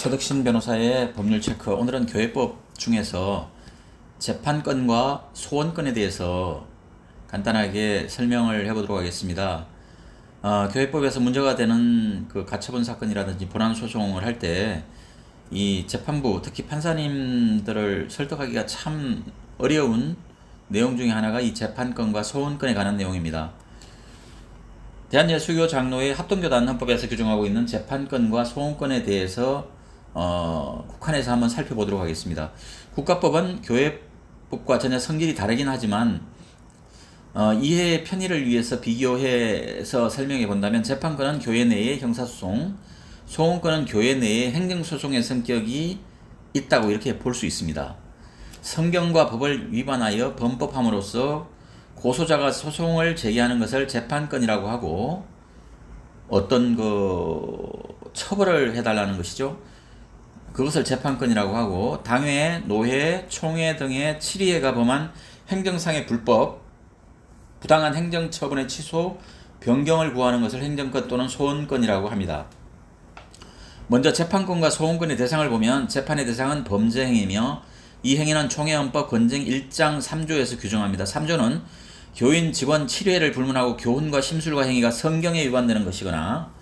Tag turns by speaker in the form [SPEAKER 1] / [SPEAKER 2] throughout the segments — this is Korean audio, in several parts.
[SPEAKER 1] 최덕신 변호사의 법률 체크. 오늘은 교회법 중에서 재판권과 소원권에 대해서 간단하게 설명을 해보도록 하겠습니다. 교회법에서 문제가 되는 그 가처분 사건이라든지 본안 소송을 할 때 이 재판부, 특히 판사님들을 설득하기가 참 어려운 내용 중에 하나가 이 재판권과 소원권에 관한 내용입니다. 대한예수교 장로회 합동교단 헌법에서 규정하고 있는 재판권과 소원권에 대해서 국한에서 한번 살펴보도록 하겠습니다. 국가법은 교회법과 전혀 성질이 다르긴 하지만 이해의 편의를 위해서 비교해서 설명해 본다면 재판권은 교회 내의 형사소송, 소원권은 교회 내의 행정소송의 성격이 있다고 이렇게 볼 수 있습니다. 성경과 법을 위반하여 범법함으로써 고소자가 소송을 제기하는 것을 재판권이라고 하고 어떤 처벌을 해달라는 것이죠. 그것을 재판권이라고 하고 당회, 노회, 총회 등의 치리회가 범한 행정상의 불법, 부당한 행정처분의 취소, 변경을 구하는 것을 행정권 또는 소원권이라고 합니다. 먼저 재판권과 소원권의 대상을 보면 재판의 대상은 범죄 행위며 이 행위는 총회헌법 권증 1장 3조에서 규정합니다. 3조는 교인, 직원, 치료회를 불문하고 교훈과 심술과 행위가 성경에 위반되는 것이거나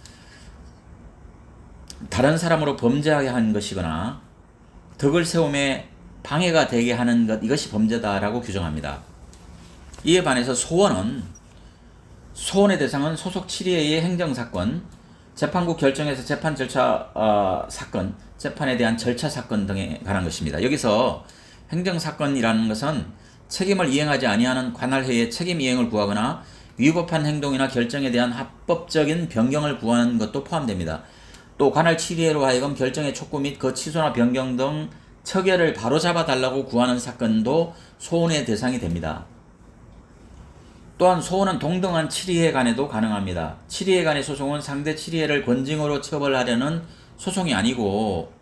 [SPEAKER 1] 다른 사람으로 범죄하게 한 것이거나 덕을 세움에 방해가 되게 하는 것, 이것이 범죄다라고 규정합니다. 이에 반해서 소원의 대상은 소속 치리회의 행정사건, 재판국 결정에서 재판 절차 사건, 재판에 대한 절차 사건 등에 관한 것입니다. 여기서 행정사건이라는 것은 책임을 이행하지 아니하는 관할회의 책임 이행을 구하거나 위법한 행동이나 결정에 대한 합법적인 변경을 구하는 것도 포함됩니다. 또 관할 치리회로 하여금 결정의 촉구 및 그 취소나 변경 등 처결을 바로잡아 달라고 구하는 사건도 소원의 대상이 됩니다. 또한 소원은 동등한 치리회 간에도 가능합니다. 치리회 간의 소송은 상대 치리회를 권징으로 처벌하려는 소송이 아니고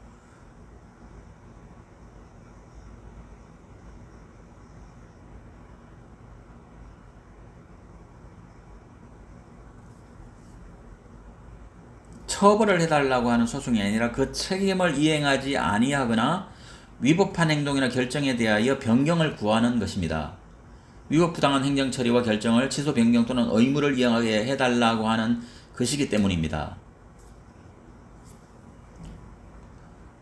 [SPEAKER 1] 처벌을 해달라고 하는 소송이 아니라 그 책임을 이행하지 아니하거나 위법한 행동이나 결정에 대하여 변경을 구하는 것입니다. 위법 부당한 행정 처리와 결정을 취소, 변경 또는 의무를 이행하게 해달라고 하는 것이기 때문입니다.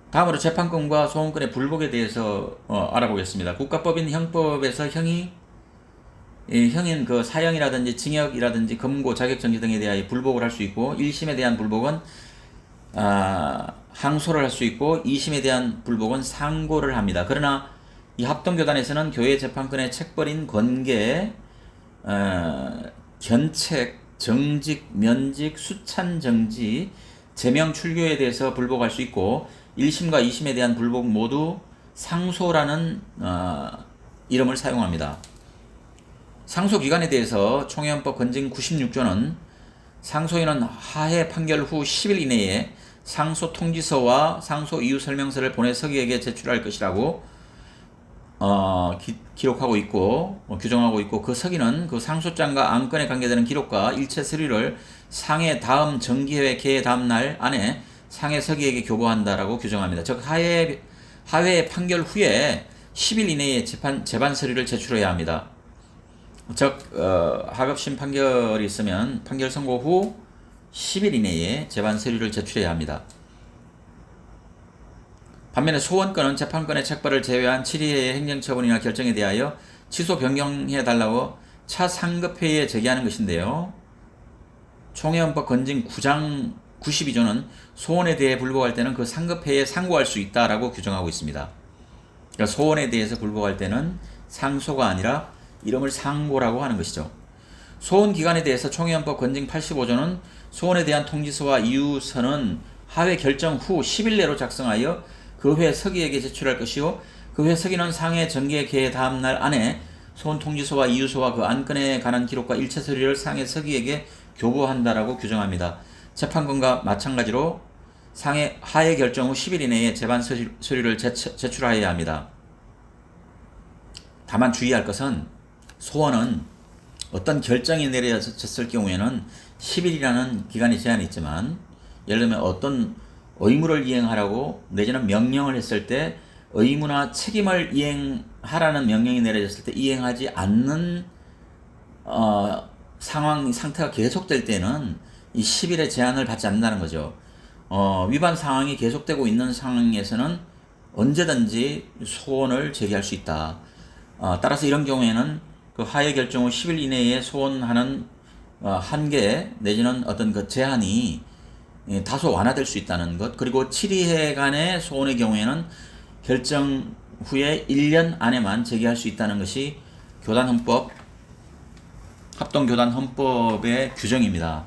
[SPEAKER 1] 다음으로 재판권과 소원권의 불복에 대해서 알아보겠습니다. 국가법인 형법에서 형인 그 사형이라든지 징역이라든지 금고, 자격정지 등에 대하여 불복을 할 수 있고 1심에 대한 불복은 항소를 할 수 있고 2심에 대한 불복은 상고를 합니다. 그러나 이 합동교단에서는 교회 재판권의 책벌인 권계, 견책, 정직, 면직, 수찬정지, 제명 출교에 대해서 불복할 수 있고 1심과 2심에 대한 불복 모두 상소라는 이름을 사용합니다. 상소기간에 대해서 총회헌법 권증 96조는 상소인은 하해 판결 후 10일 이내에 상소 통지서와 상소 이유 설명서를 보내 서기에게 제출할 것이라고 기록하고 있고 규정하고 있고 그 서기는 그 상소장과 안건에 관계되는 기록과 일체 서류를 상해 다음 정기회 개회 다음 날 안에 상해 서기에게 교부한다라고 규정합니다. 즉 하회 판결 후에 10일 이내에 재반 서류를 제출해야 합니다. 즉 하급심 판결이 있으면 판결 선고 후 10일 이내에 재반 서류를 제출해야 합니다. 반면에 소원권은 재판권의 책벌을 제외한 치리회의 행정처분이나 결정에 대하여 취소 변경해달라고 차상급회의에 제기하는 것인데요. 총회헌법 권증 9장 92조는 소원에 대해 불복할 때는 그 상급회의에 상고할 수 있다라고 규정하고 있습니다. 그러니까 소원에 대해서 불복할 때는 상소가 아니라 이름을 상고라고 하는 것이죠. 소원 기간에 대해서 총회헌법 권증 85조는 소원에 대한 통지서와 이유서는 하회 결정 후 10일 내로 작성하여 그 회 서기에게 제출할 것이요 그 회 서기는 상해 정기회 개회 다음 날 안에 소원 통지서와 이유서와 그 안건에 관한 기록과 일체 서류를 상해 서기에게 교부한다라고 규정합니다. 재판권과 마찬가지로 하해 결정 후 10일 이내에 재반 서류를 제출하여야 합니다. 다만 주의할 것은 소원은 어떤 결정이 내려졌을 경우에는 10일이라는 기간이 제한이 있지만 예를 들면 어떤 의무를 이행하라고 내지는 명령을 했을 때 의무나 책임을 이행하라는 명령이 내려졌을 때 이행하지 않는 상태가 계속될 때는 이 10일의 제한을 받지 않는다는 거죠. 위반 상황이 계속되고 있는 상황에서는 언제든지 소원을 제기할 수 있다. 따라서 이런 경우에는 그 하해 결정 후 10일 이내에 소원하는 한계 내지는 어떤 그 제한이 다소 완화될 수 있다는 것, 그리고 7회간의 소원의 경우에는 결정 후에 1년 안에만 제기할 수 있다는 것이 교단헌법, 합동교단헌법의 규정입니다.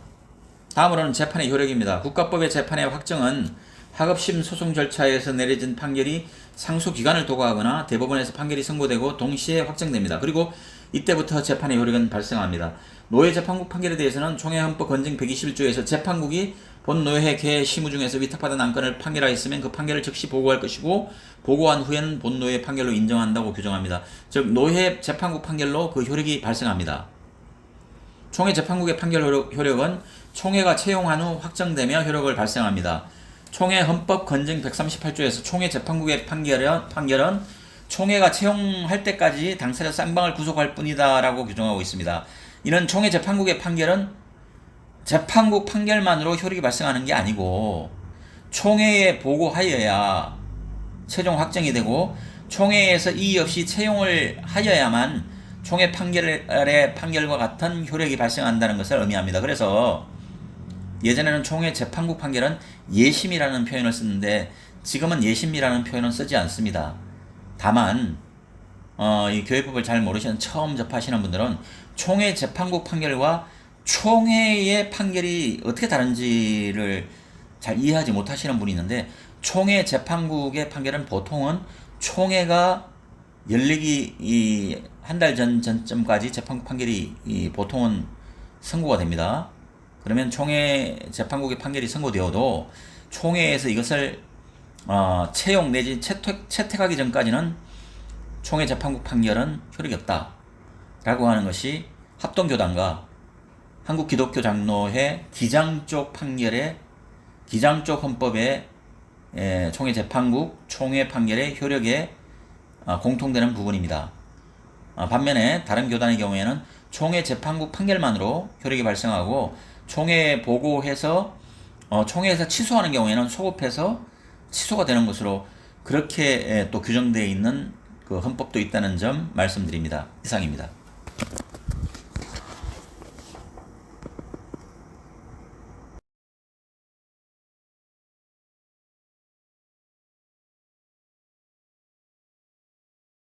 [SPEAKER 1] 다음으로는 재판의 효력입니다. 국가법의 재판의 확정은 하급심 소송 절차에서 내려진 판결이 상수 기간을 도과하거나 대법원에서 판결이 선고되고 동시에 확정됩니다. 그리고 이때부터 재판의 효력은 발생합니다. 노예 재판국 판결에 대해서는 총회헌법 건증 121조에서 재판국이 본 노예 개의 시무 중에서 위탁받은 안건을 판결하였으면 그 판결을 즉시 보고할 것이고 보고한 후에는 본 노예 판결로 인정한다고 규정합니다. 즉 노예 재판국 판결로 그 효력이 발생합니다. 총회 재판국의 판결 효력은 총회가 채용한 후 확정되며 효력을 발생합니다. 총회 헌법 건증 138조에서 총회 재판국의 판결은 총회가 채용할 때까지 당사자 쌍방을 구속할 뿐이다 라고 규정하고 있습니다. 이는 총회 재판국의 판결은 재판국 판결만으로 효력이 발생하는 게 아니고 총회에 보고하여야 최종 확정이 되고 총회에서 이의 없이 채용을 하여야만 총회 판결의 판결과 같은 효력이 발생한다는 것을 의미합니다. 그래서 예전에는 총회 재판국 판결은 예심이라는 표현을 쓰는데 지금은 예심이라는 표현은 쓰지 않습니다. 다만 이 교회법을 잘 모르시는 처음 접하시는 분들은 총회 재판국 판결과 총회의 판결이 어떻게 다른지를 잘 이해하지 못하시는 분이 있는데 총회 재판국의 판결은 보통은 총회가 열리기 한 달 전쯤까지 재판국 판결이 보통은 선고가 됩니다. 그러면 총회 재판국의 판결이 선고되어도 총회에서 이것을 채용 내지 채택하기 전까지는 총회 재판국 판결은 효력이 없다 라고 하는 것이 합동교단과 한국기독교장로회 기장 쪽 판결의 기장 쪽 헌법의 총회 재판국 총회 판결의 효력에 공통되는 부분입니다. 반면에 다른 교단의 경우에는 총회 재판국 판결만으로 효력이 발생하고 총회에 보고해서 총회에서 취소하는 경우에는 소급해서 취소가 되는 것으로 그렇게 또 규정되어 있는 그 헌법도 있다는 점 말씀드립니다. 이상입니다.